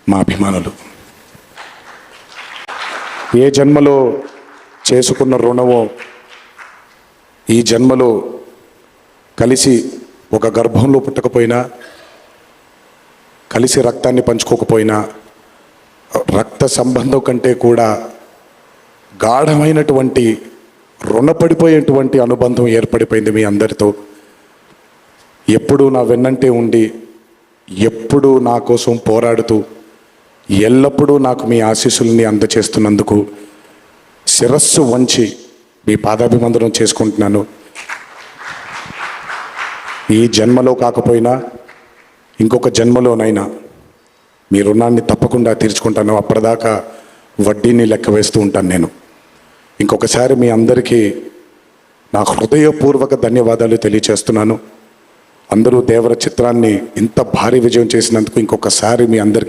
మా అభిమానులు. ఏ జన్మలో చేసుకున్న రుణమో ఈ జన్మలో కలిసి ఒక గర్భంలో పుట్టకపోయినా, కలిసి రక్తాన్ని పంచుకోకపోయినా, రక్త సంబంధం కంటే కూడా గాఢమైనటువంటి రుణపడిపోయేటువంటి అనుబంధం ఏర్పడిపోయింది మీ అందరితో. ఎప్పుడూ నా వెన్నంటే ఉండి, ఎప్పుడూ నా కోసం పోరాడుతూ, ఎల్లప్పుడూ నాకు మీ ఆశీస్సుల్ని అందచేస్తున్నందుకు శిరస్సు వంచి మీ పాదాభివందనం చేసుకుంటున్నాను. ఈ జన్మలో కాకపోయినా ఇంకొక జన్మలోనైనా మీ రుణాన్ని తప్పకుండా తీర్చుకుంటాను. అప్పటిదాకా వడ్డీని లెక్క వేస్తూ ఉంటాను నేను. ఇంకొకసారి మీ అందరికీ నా హృదయపూర్వక ధన్యవాదాలు తెలియచేస్తున్నాను. అందరూ దేవర చిత్రాన్ని ఇంత భారీ విజయం చేసినందుకు ఇంకొకసారి మీ అందరికీ